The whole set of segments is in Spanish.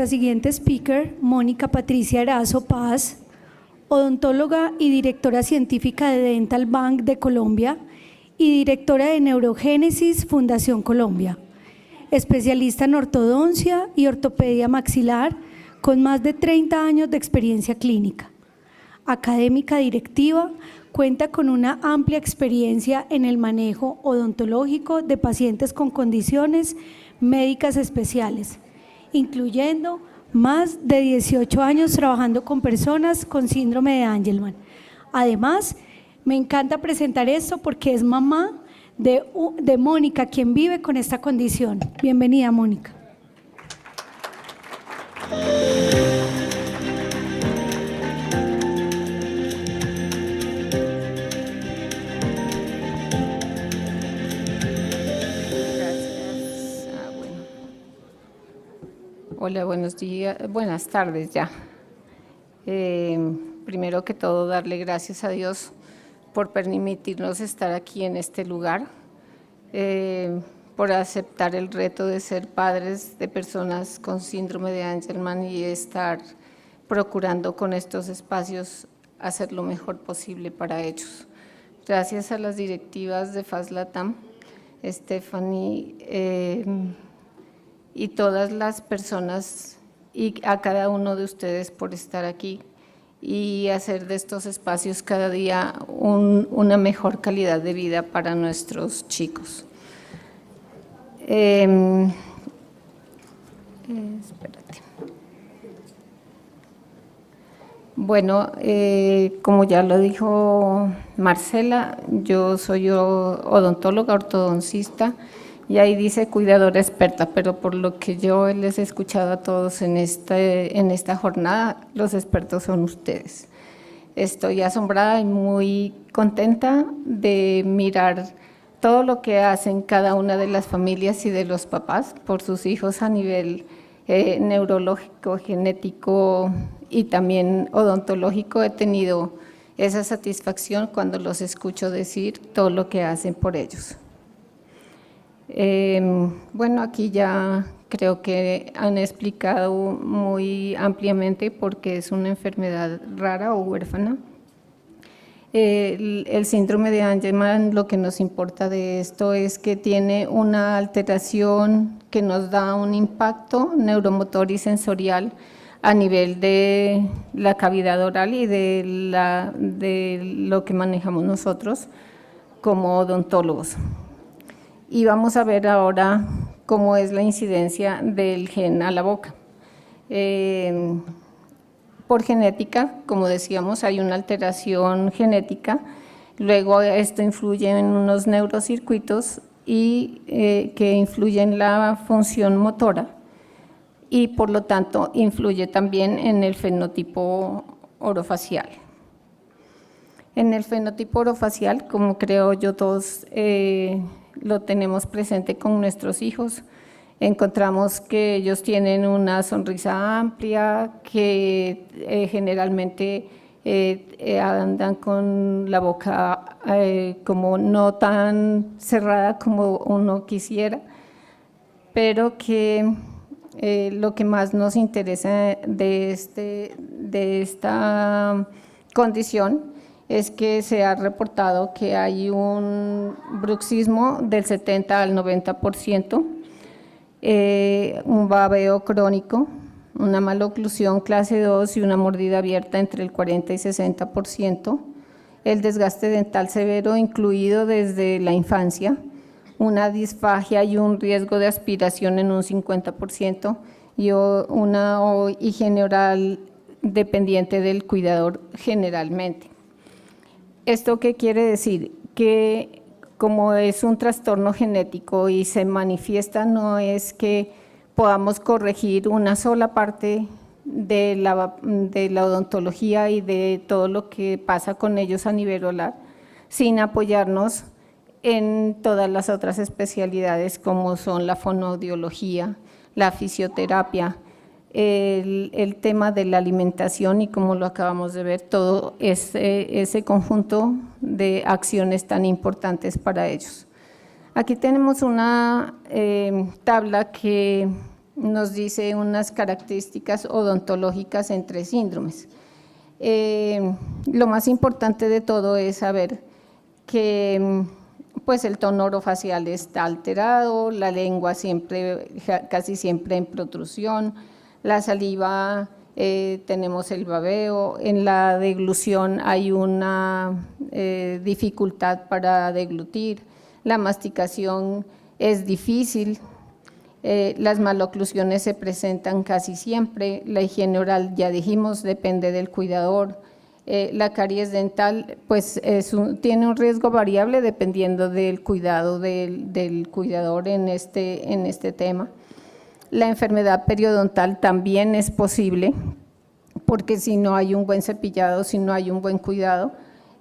La siguiente speaker, Mónica Patricia Erazo Paz, odontóloga y directora científica de Dental Bank de Colombia y directora de Neurogénesis Fundación Colombia, especialista en ortodoncia y ortopedia maxilar con más de 30 años de experiencia clínica. Académica directiva, cuenta con una amplia experiencia en el manejo odontológico de pacientes con condiciones médicas especiales, incluyendo más de 18 años trabajando con personas con síndrome de Angelman. Además, me encanta presentar esto porque es mamá de Mónica, quien vive con esta condición. Bienvenida, Mónica. Hola, buenos días, buenas tardes ya. Primero que todo, darle gracias a Dios por permitirnos estar aquí en este lugar, por aceptar el reto de ser padres de personas con síndrome de Angelman y estar procurando con estos espacios hacer lo mejor posible para ellos. Gracias a las directivas de FAS Latam, Stephanie, y todas las personas y a cada uno de ustedes por estar aquí y hacer de estos espacios cada día una mejor calidad de vida para nuestros chicos. Espérate. Bueno, como ya lo dijo Marcela, yo soy odontóloga, ortodoncista, y ahí dice cuidadora experta, pero por lo que yo les he escuchado a todos en esta jornada, los expertos son ustedes. Estoy asombrada y muy contenta de mirar todo lo que hacen cada una de las familias y de los papás por sus hijos a nivel neurológico, genético y también odontológico. He tenido esa satisfacción cuando los escucho decir todo lo que hacen por ellos. Bueno, aquí ya creo que han explicado muy ampliamente por qué es una enfermedad rara o huérfana. El síndrome de Angelman, lo que nos importa de esto es que tiene una alteración que nos da un impacto neuromotor y sensorial a nivel de la cavidad oral y de lo que manejamos nosotros como odontólogos. Y vamos a ver ahora cómo es la incidencia del gen a la boca. Por genética, como decíamos, hay una alteración genética, luego esto influye en unos neurocircuitos y que influyen en la función motora y por lo tanto influye también en el fenotipo orofacial. En el fenotipo orofacial, como creo yo todos lo tenemos presente con nuestros hijos, encontramos que ellos tienen una sonrisa amplia, que generalmente andan con la boca como no tan cerrada como uno quisiera, pero que lo que más nos interesa de esta condición es que se ha reportado que hay un bruxismo del 70 al 90%, un babeo crónico, una maloclusión clase 2 y una mordida abierta entre el 40 y 60%, el desgaste dental severo incluido desde la infancia, una disfagia y un riesgo de aspiración en un 50% y una higiene oral dependiente del cuidador generalmente. ¿Esto qué quiere decir? Que como es un trastorno genético y se manifiesta, no es que podamos corregir una sola parte de la odontología y de todo lo que pasa con ellos a nivel oral, sin apoyarnos en todas las otras especialidades como son la fonoaudiología, la fisioterapia, el tema de la alimentación y como lo acabamos de ver, todo ese conjunto de acciones tan importantes para ellos. Aquí tenemos una tabla que nos dice unas características odontológicas entre síndromes. Lo más importante de todo es saber que pues el tono orofacial está alterado, la lengua casi siempre en protrusión, la saliva, tenemos el babeo, en la deglución hay una dificultad para deglutir, la masticación es difícil, las maloclusiones se presentan casi siempre, la higiene oral, ya dijimos, depende del cuidador. La caries dental pues tiene un riesgo variable dependiendo del cuidado del cuidador en este tema. La enfermedad periodontal también es posible porque si no hay un buen cepillado, si no hay un buen cuidado,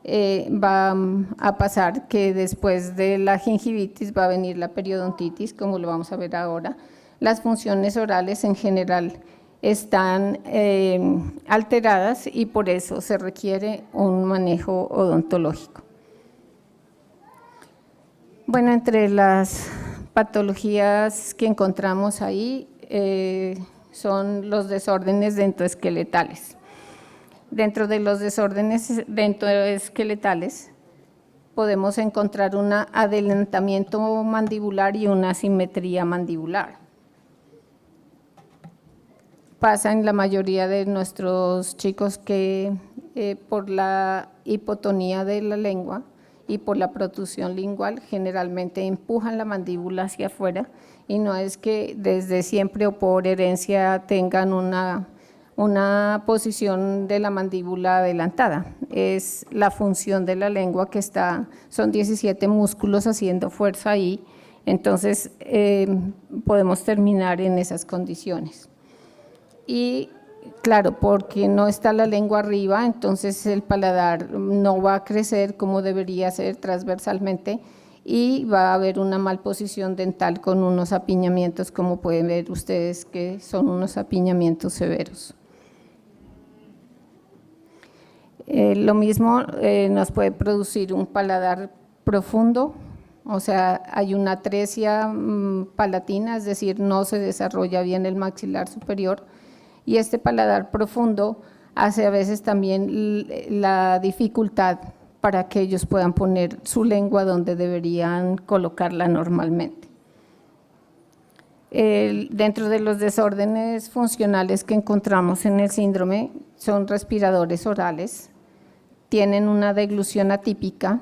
va a pasar que después de la gingivitis va a venir la periodontitis, como lo vamos a ver ahora. Las funciones orales en general están alteradas y por eso se requiere un manejo odontológico. Bueno, entre las patologías que encontramos ahí son los desórdenes dentoesqueletales. Dentro de los desórdenes dentoesqueletales podemos encontrar un adelantamiento mandibular y una asimetría mandibular. Pasa en la mayoría de nuestros chicos que por la hipotonía de la lengua y por la protrusión lingual generalmente empujan la mandíbula hacia afuera y no es que desde siempre o por herencia tengan una posición de la mandíbula adelantada, es la función de la lengua que son 17 músculos haciendo fuerza ahí, entonces podemos terminar en esas condiciones. Y claro, porque no está la lengua arriba, entonces el paladar no va a crecer como debería ser transversalmente y va a haber una malposición dental con unos apiñamientos, como pueden ver ustedes que son unos apiñamientos severos. Lo mismo nos puede producir un paladar profundo, o sea, hay una atresia palatina, es decir, no se desarrolla bien el maxilar superior, y este paladar profundo hace a veces también la dificultad para que ellos puedan poner su lengua donde deberían colocarla normalmente. Dentro de los desórdenes funcionales que encontramos en el síndrome son respiradores orales, tienen una deglución atípica,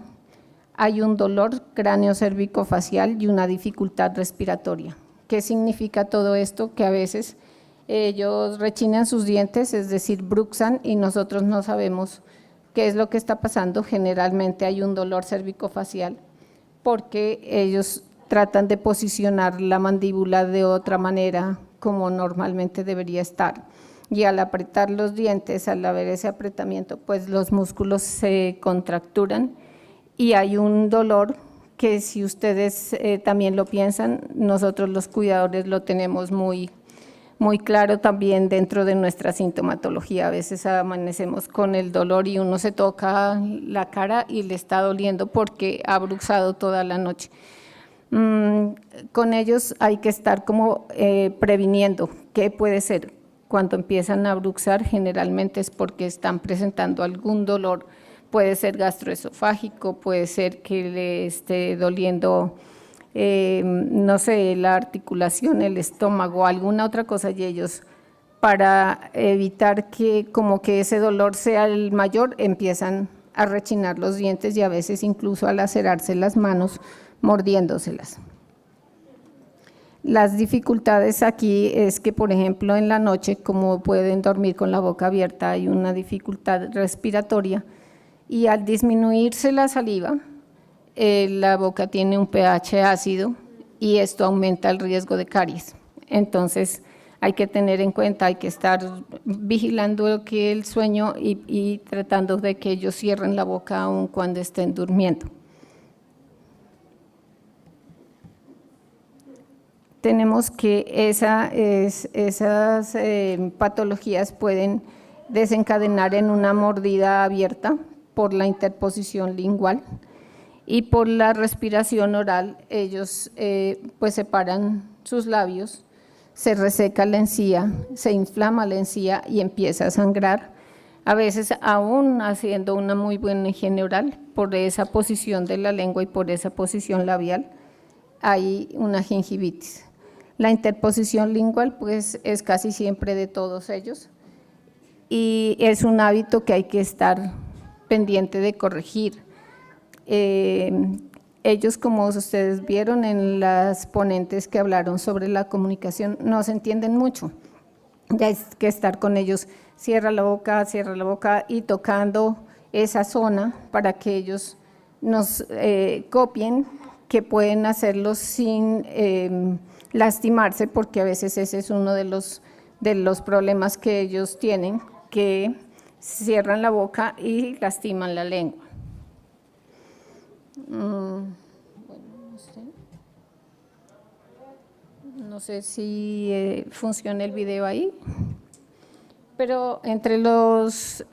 hay un dolor cráneo-cervicofacial y una dificultad respiratoria. ¿Qué significa todo esto? Que a veces ellos rechinan sus dientes, es decir, bruxan y nosotros no sabemos qué es lo que está pasando. Generalmente hay un dolor cervicofacial porque ellos tratan de posicionar la mandíbula de otra manera como normalmente debería estar. Y al apretar los dientes, al haber ese apretamiento, pues los músculos se contracturan y hay un dolor que si ustedes también lo piensan, nosotros los cuidadores lo tenemos muy claro también dentro de nuestra sintomatología. A veces amanecemos con el dolor y uno se toca la cara y le está doliendo porque ha bruxado toda la noche. Con ellos hay que estar como previniendo qué puede ser. Cuando empiezan a bruxar generalmente es porque están presentando algún dolor, puede ser gastroesofágico, puede ser que le esté doliendo no sé, la articulación, el estómago, alguna otra cosa, y ellos para evitar que como que ese dolor sea el mayor, empiezan a rechinar los dientes y a veces incluso a lacerarse las manos mordiéndoselas. Las dificultades aquí es que, por ejemplo, en la noche, como pueden dormir con la boca abierta, hay una dificultad respiratoria y al disminuirse la saliva, la boca tiene un pH ácido y esto aumenta el riesgo de caries. Entonces hay que tener en cuenta, hay que estar vigilando que el sueño y tratando de que ellos cierren la boca aun cuando estén durmiendo. Tenemos que esas patologías pueden desencadenar en una mordida abierta por la interposición lingual y por la respiración oral. Ellos pues separan sus labios, se reseca la encía, se inflama la encía y empieza a sangrar. A veces aún haciendo una muy buena higiene oral, por esa posición de la lengua y por esa posición labial, hay una gingivitis. La interposición lingual pues es casi siempre de todos ellos y es un hábito que hay que estar pendiente de corregir. Ellos, como ustedes vieron en las ponentes que hablaron sobre la comunicación, no se entienden mucho. Ya hay que estar con ellos, cierra la boca y tocando esa zona para que ellos nos copien, que pueden hacerlo sin lastimarse, porque a veces ese es uno de los problemas que ellos tienen, que cierran la boca y lastiman la lengua. No sé si funciona el video ahí, pero entre los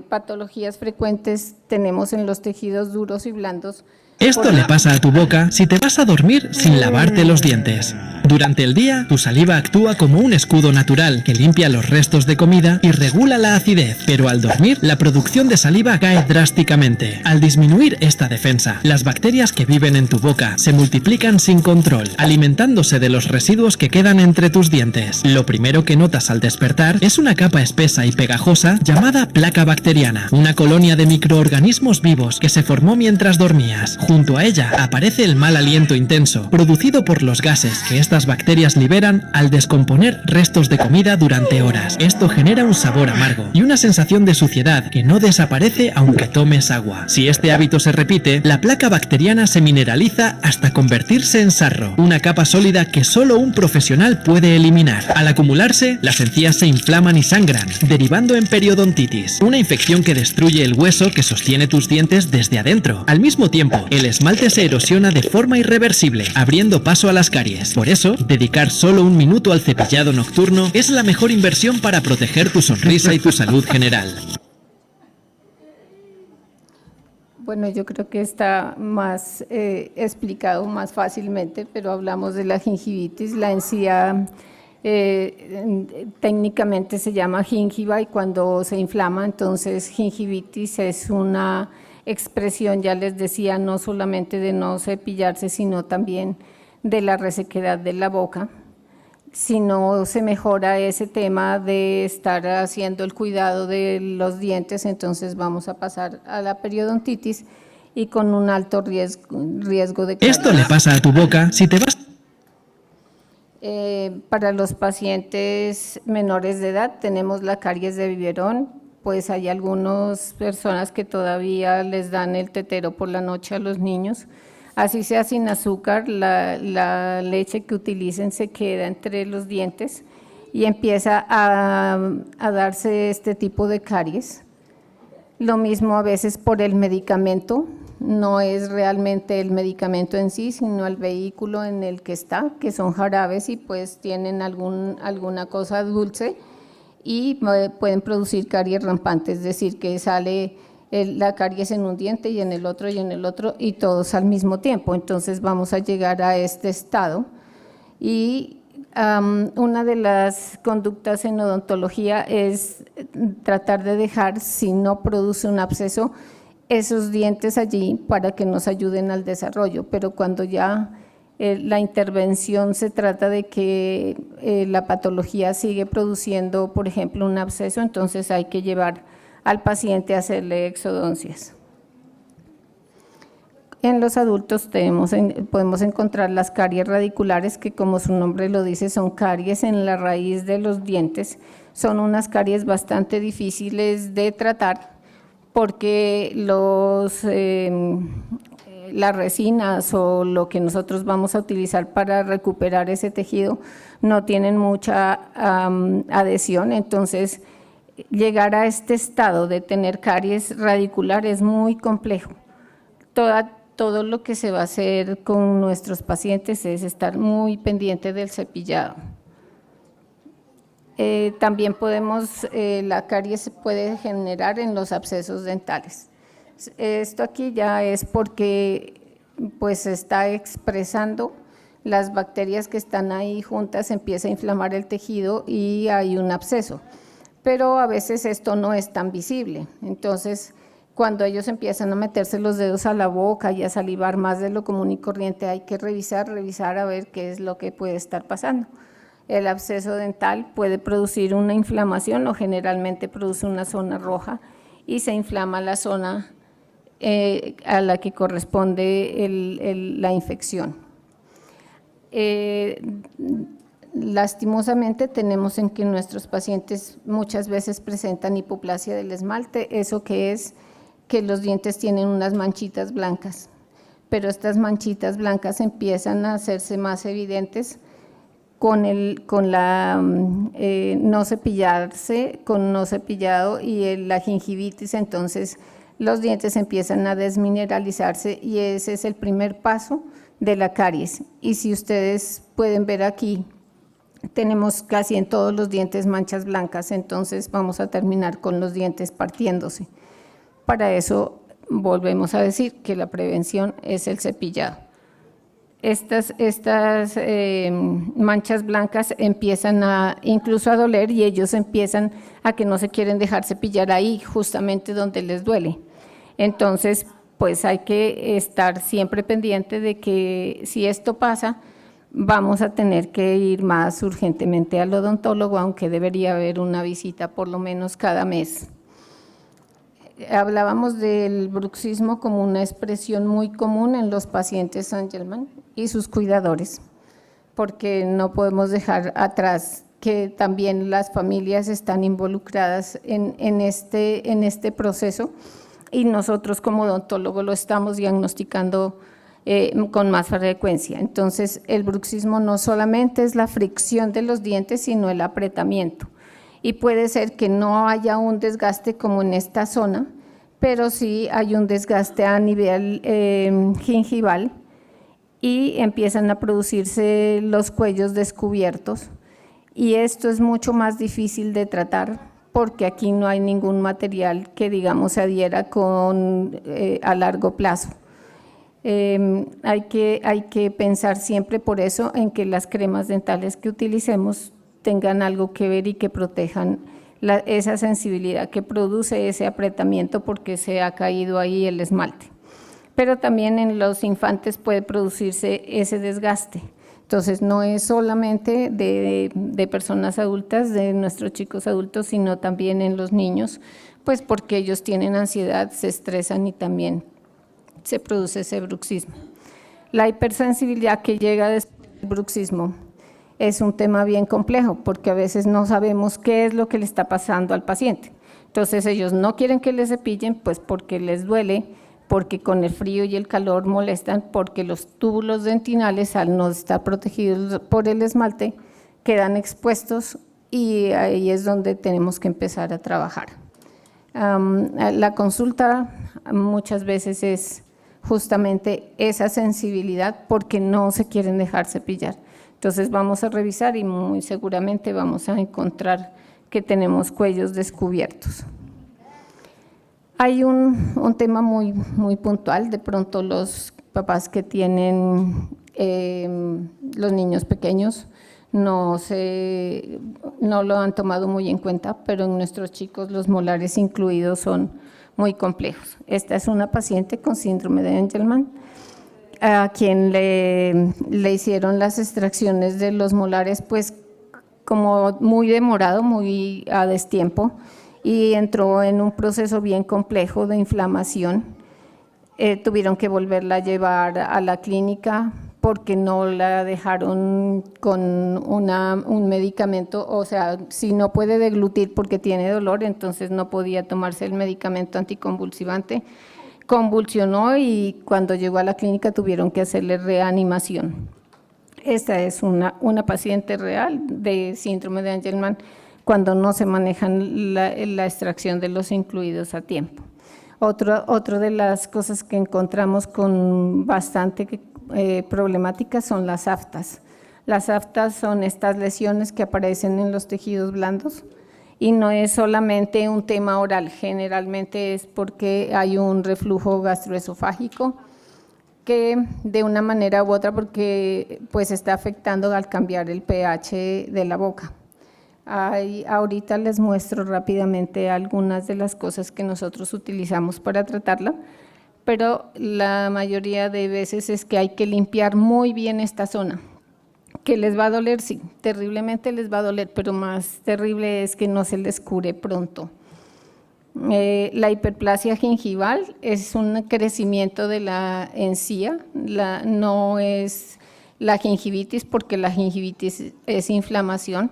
patologías frecuentes tenemos en los tejidos duros y blandos. Esto le pasa a tu boca si te vas a dormir sin lavarte los dientes. Durante el día, tu saliva actúa como un escudo natural que limpia los restos de comida y regula la acidez, pero al dormir, la producción de saliva cae drásticamente. Al disminuir esta defensa, las bacterias que viven en tu boca se multiplican sin control, alimentándose de los residuos que quedan entre tus dientes. Lo primero que notas al despertar es una capa espesa y pegajosa llamada placa bacteriana, una colonia de microorganismos vivos que se formó mientras dormías. Junto a ella aparece el mal aliento intenso, producido por los gases que estas bacterias liberan al descomponer restos de comida durante horas. Esto genera un sabor amargo y una sensación de suciedad que no desaparece aunque tomes agua. Si este hábito se repite, la placa bacteriana se mineraliza hasta convertirse en sarro, una capa sólida que solo un profesional puede eliminar. Al acumularse, las encías se inflaman y sangran, derivando en periodontitis, una infección que destruye el hueso que sostiene tus dientes desde adentro. Al mismo tiempo, el esmalte se erosiona de forma irreversible, abriendo paso a las caries. Por eso, dedicar solo un minuto al cepillado nocturno es la mejor inversión para proteger tu sonrisa y tu salud general. Bueno, yo creo que está más explicado más fácilmente, pero hablamos de la gingivitis. La encía técnicamente se llama gingiva y cuando se inflama, entonces gingivitis es una expresión, ya les decía, no solamente de no cepillarse, sino también de la resequedad de la boca. Si no se mejora ese tema de estar haciendo el cuidado de los dientes, entonces vamos a pasar a la periodontitis y con un alto riesgo de caries. Esto le pasa a tu boca si te vas... Para los pacientes menores de edad tenemos la caries de biberón, pues hay algunas personas que todavía les dan el tetero por la noche a los niños. Así sea sin azúcar, la leche que utilicen se queda entre los dientes y empieza a darse este tipo de caries. Lo mismo a veces por el medicamento, no es realmente el medicamento en sí, sino el vehículo en el que está, que son jarabes y pues tienen alguna cosa dulce y pueden producir caries rampantes, es decir, que sale la caries en un diente y en el otro y todos al mismo tiempo. Entonces vamos a llegar a este estado y una de las conductas en odontología es tratar de dejar, si no produce un absceso, esos dientes allí para que nos ayuden al desarrollo, pero cuando ya la intervención se trata de que la patología sigue produciendo, por ejemplo, un absceso, entonces hay que llevar al paciente a hacerle exodoncias. En los adultos podemos encontrar las caries radiculares, que como su nombre lo dice, son caries en la raíz de los dientes. Son unas caries bastante difíciles de tratar porque las resinas o lo que nosotros vamos a utilizar para recuperar ese tejido no tienen mucha adhesión, entonces llegar a este estado de tener caries radicular es muy complejo. Todo lo que se va a hacer con nuestros pacientes es estar muy pendiente del cepillado. También la caries se puede generar en los abscesos dentales. Esto aquí ya es porque pues se está expresando las bacterias que están ahí juntas empieza a inflamar el tejido y hay un absceso. Pero a veces esto no es tan visible. Entonces, cuando ellos empiezan a meterse los dedos a la boca y a salivar más de lo común y corriente, hay que revisar a ver qué es lo que puede estar pasando. El absceso dental puede producir una inflamación o generalmente produce una zona roja y se inflama la zona a la que corresponde la infección. Lastimosamente tenemos en que nuestros pacientes muchas veces presentan hipoplasia del esmalte, eso que es que los dientes tienen unas manchitas blancas, pero estas manchitas blancas empiezan a hacerse más evidentes con no cepillarse, con no cepillado y la gingivitis. Entonces los dientes empiezan a desmineralizarse y ese es el primer paso de la caries. Y si ustedes pueden ver aquí, tenemos casi en todos los dientes manchas blancas, entonces vamos a terminar con los dientes partiéndose. Para eso volvemos a decir que la prevención es el cepillado. Estas manchas blancas empiezan incluso a doler y ellos empiezan a que no se quieren dejar cepillar ahí, justamente donde les duele. Entonces, pues hay que estar siempre pendiente de que si esto pasa, vamos a tener que ir más urgentemente al odontólogo, aunque debería haber una visita por lo menos cada mes. Hablábamos del bruxismo como una expresión muy común en los pacientes Angelman y sus cuidadores, porque no podemos dejar atrás que también las familias están involucradas en este proceso y nosotros como odontólogos lo estamos diagnosticando con más frecuencia. Entonces, el bruxismo no solamente es la fricción de los dientes, sino el apretamiento. Y puede ser que no haya un desgaste como en esta zona, pero sí hay un desgaste a nivel gingival y empiezan a producirse los cuellos descubiertos. Y esto es mucho más difícil de tratar porque aquí no hay ningún material que, digamos, se adhiera a largo plazo. Hay que pensar siempre por eso en que las cremas dentales que utilicemos tengan algo que ver y que protejan esa sensibilidad que produce ese apretamiento porque se ha caído ahí el esmalte. Pero también en los infantes puede producirse ese desgaste. Entonces no es solamente de personas adultas, de nuestros chicos adultos, sino también en los niños, pues porque ellos tienen ansiedad, se estresan y también se produce ese bruxismo. La hipersensibilidad que llega después del bruxismo es un tema bien complejo porque a veces no sabemos qué es lo que le está pasando al paciente. Entonces ellos no quieren que les cepillen pues porque les duele, porque con el frío y el calor molestan, porque los túbulos dentinales al no estar protegidos por el esmalte quedan expuestos y ahí es donde tenemos que empezar a trabajar. La consulta muchas veces es justamente esa sensibilidad porque no se quieren dejar cepillar. Entonces vamos a revisar y muy seguramente vamos a encontrar que tenemos cuellos descubiertos. Hay un tema muy puntual, de pronto los papás que tienen los niños pequeños no lo han tomado muy en cuenta, pero en nuestros chicos los molares incluidos son muy complejos. Esta es una paciente con síndrome de Angelman, a quien le hicieron las extracciones de los molares pues como muy demorado, muy a destiempo, y entró en un proceso bien complejo de inflamación. Tuvieron que volverla a llevar a la clínica porque no la dejaron con un medicamento, o sea, si no puede deglutir porque tiene dolor, entonces no podía tomarse el medicamento anticonvulsivante. Convulsionó y cuando llegó a la clínica tuvieron que hacerle reanimación. Esta es una paciente real de síndrome de Angelman cuando no se manejan la extracción de los incluidos a tiempo. Otro de las cosas que encontramos con bastante problemáticas son las aftas. Las aftas son estas lesiones que aparecen en los tejidos blandos y no es solamente un tema oral, generalmente es porque hay un reflujo gastroesofágico que de una manera u otra, porque pues está afectando al cambiar el pH de la boca. Ahorita les muestro rápidamente algunas de las cosas que nosotros utilizamos para tratarla, pero la mayoría de veces es que hay que limpiar muy bien esta zona. ¿Que les va a doler? Sí, terriblemente les va a doler, pero más terrible es que no se les cure pronto. La hiperplasia gingival es un crecimiento de la encía, no es la gingivitis, porque la gingivitis es inflamación.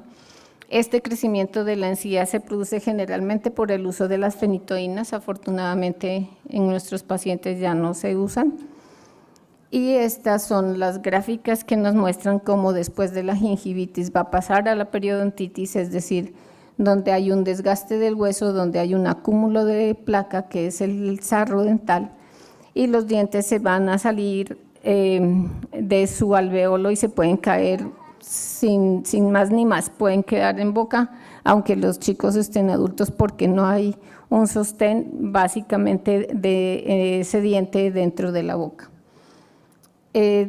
Este crecimiento de la encía se produce generalmente por el uso de las fenitoínas, afortunadamente en nuestros pacientes ya no se usan. Y estas son las gráficas que nos muestran cómo después de la gingivitis va a pasar a la periodontitis, es decir, donde hay un desgaste del hueso, donde hay un acúmulo de placa, que es el sarro dental, y los dientes se van a salir de su alveolo y se pueden caer sin más ni más, pueden quedar en boca, aunque los chicos estén adultos, porque no hay un sostén básicamente de ese diente dentro de la boca.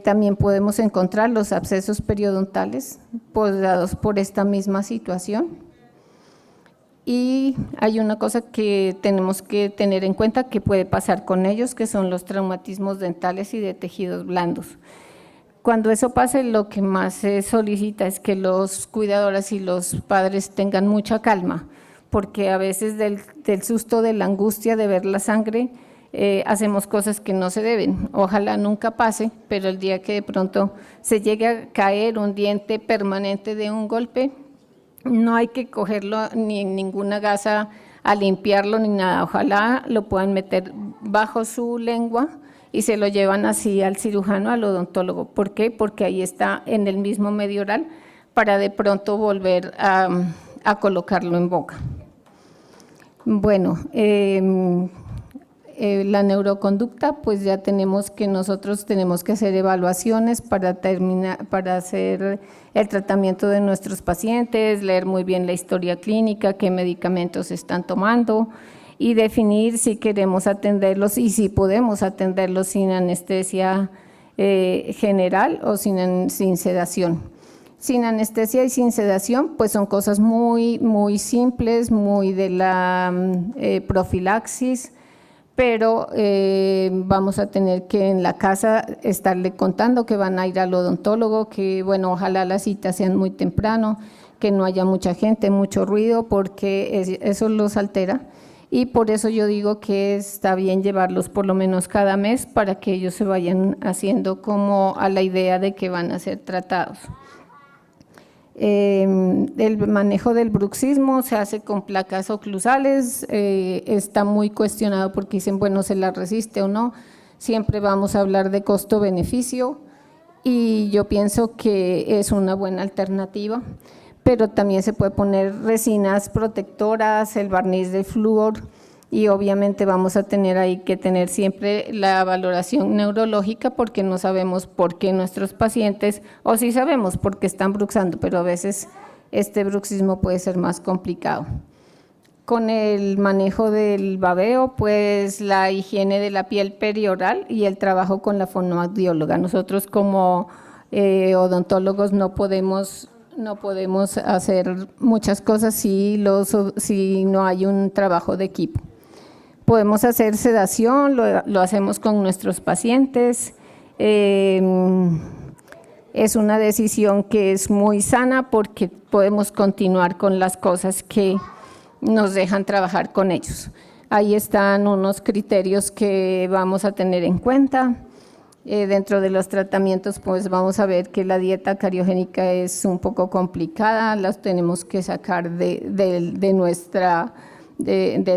También podemos encontrar los abscesos periodontales dados por esta misma situación. Y hay una cosa que tenemos que tener en cuenta que puede pasar con ellos, que son los traumatismos dentales y de tejidos blandos. Cuando eso pase, lo que más se solicita es que los cuidadores y los padres tengan mucha calma, porque a veces del susto, de la angustia de ver la sangre, hacemos cosas que no se deben. Ojalá nunca pase, pero el día que de pronto se llegue a caer un diente permanente de un golpe, no hay que cogerlo ni en ninguna gasa a limpiarlo ni nada. Ojalá lo puedan meter bajo su lengua y se lo llevan así al cirujano, al odontólogo. ¿Por qué? Porque ahí está en el mismo medio oral para de pronto volver a colocarlo en boca. Bueno, la neuroconducta, pues ya nosotros tenemos que hacer evaluaciones para hacer el tratamiento de nuestros pacientes, leer muy bien la historia clínica, qué medicamentos están tomando y definir si queremos atenderlos y si podemos atenderlos sin anestesia general o sin sedación. Sin anestesia y sin sedación, pues son cosas muy simples, muy de la profilaxis, pero vamos a tener que en la casa estarle contando que van a ir al odontólogo, que bueno, ojalá las citas sean muy temprano, que no haya mucha gente, mucho ruido, porque eso los altera, y por eso yo digo que está bien llevarlos por lo menos cada mes para que ellos se vayan haciendo como a la idea de que van a ser tratados. El manejo del bruxismo se hace con placas oclusales, está muy cuestionado porque dicen, bueno, ¿se la resiste o no? Siempre vamos a hablar de costo-beneficio y yo pienso que es una buena alternativa, pero también se puede poner resinas protectoras, el barniz de flúor, y obviamente vamos a tener ahí que tener siempre la valoración neurológica, porque no sabemos por qué nuestros pacientes, o sí sabemos por qué están bruxando, pero a veces este bruxismo puede ser más complicado. Con el manejo del babeo, pues la higiene de la piel perioral y el trabajo con la fonoaudióloga. Nosotros como odontólogos no podemos hacer muchas cosas si no hay un trabajo de equipo. Podemos hacer sedación, lo hacemos con nuestros pacientes. Es una decisión que es muy sana porque podemos continuar con las cosas que nos dejan trabajar con ellos. Ahí están unos criterios que vamos a tener en cuenta. Dentro de los tratamientos, pues vamos a ver que la dieta cariogénica es un poco complicada, las tenemos que sacar de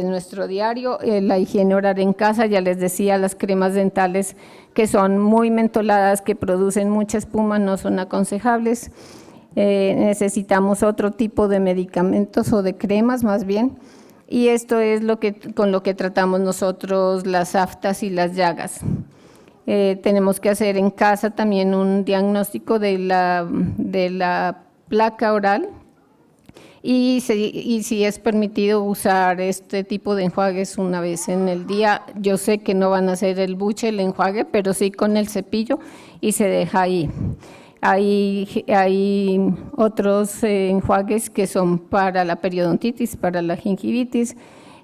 nuestro diario. La higiene oral en casa, ya les decía, las cremas dentales que son muy mentoladas, que producen mucha espuma, no son aconsejables. Necesitamos otro tipo de medicamentos o de cremas más bien, y esto es con lo que tratamos nosotros las aftas y las llagas. Tenemos que hacer en casa también un diagnóstico de la placa oral y si es permitido usar este tipo de enjuagues una vez en el día. Yo sé que no van a hacer el buche, el enjuague, pero sí con el cepillo y se deja ahí. Hay otros enjuagues que son para la periodontitis, para la gingivitis.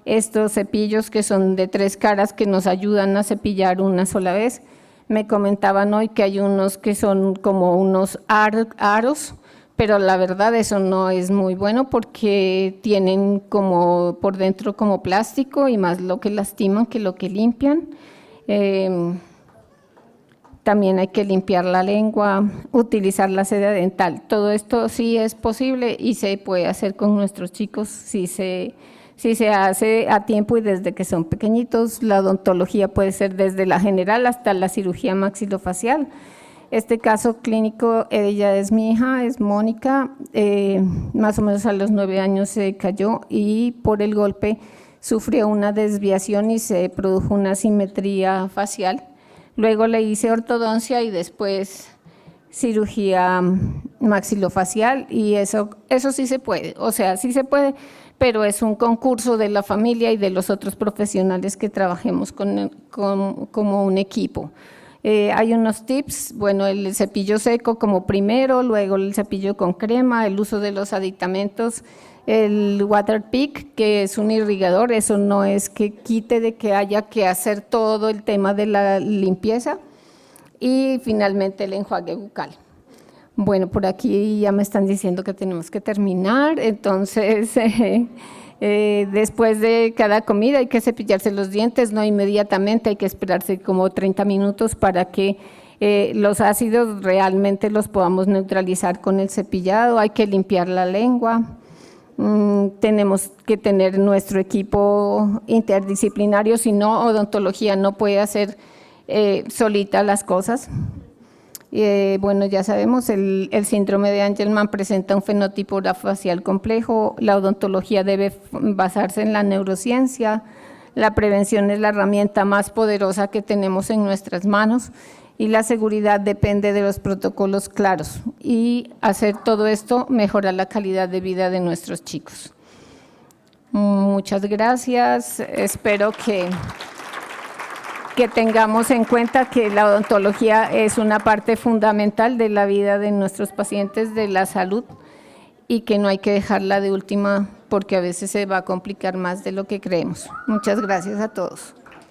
Estos cepillos que son de 3 caras que nos ayudan a cepillar una sola vez. Me comentaban hoy que hay unos que son como unos aros, pero la verdad eso no es muy bueno porque tienen como por dentro como plástico y más lo que lastiman que lo que limpian. También hay que limpiar la lengua, utilizar la seda dental. Todo esto sí es posible y se puede hacer con nuestros chicos si se hace a tiempo y desde que son pequeñitos. La odontología puede ser desde la general hasta la cirugía maxilofacial. Este caso clínico, ella es mi hija, es Mónica, más o menos a los 9 años se cayó y por el golpe sufrió una desviación y se produjo una asimetría facial. Luego le hice ortodoncia y después cirugía maxilofacial y eso sí se puede, o sea, sí se puede, pero es un concurso de la familia y de los otros profesionales que trabajemos como un equipo. Hay unos tips, bueno, el cepillo seco como primero, luego el cepillo con crema, el uso de los aditamentos, el Waterpik, que es un irrigador, eso no es que quite de que haya que hacer todo el tema de la limpieza, y finalmente el enjuague bucal. Bueno, por aquí ya me están diciendo que tenemos que terminar, entonces después de cada comida hay que cepillarse los dientes, no inmediatamente, hay que esperarse como 30 minutos para que los ácidos realmente los podamos neutralizar con el cepillado. Hay que limpiar la lengua, tenemos que tener nuestro equipo interdisciplinario, si no, odontología no puede hacer solita las cosas. Bueno, ya sabemos, el síndrome de Angelman presenta un fenotipo orofacial complejo. La odontología debe basarse en la neurociencia. La prevención es la herramienta más poderosa que tenemos en nuestras manos y la seguridad depende de los protocolos claros. Y hacer todo esto mejora la calidad de vida de nuestros chicos. Muchas gracias. Espero que tengamos en cuenta que la odontología es una parte fundamental de la vida de nuestros pacientes, de la salud, y que no hay que dejarla de última porque a veces se va a complicar más de lo que creemos. Muchas gracias a todos.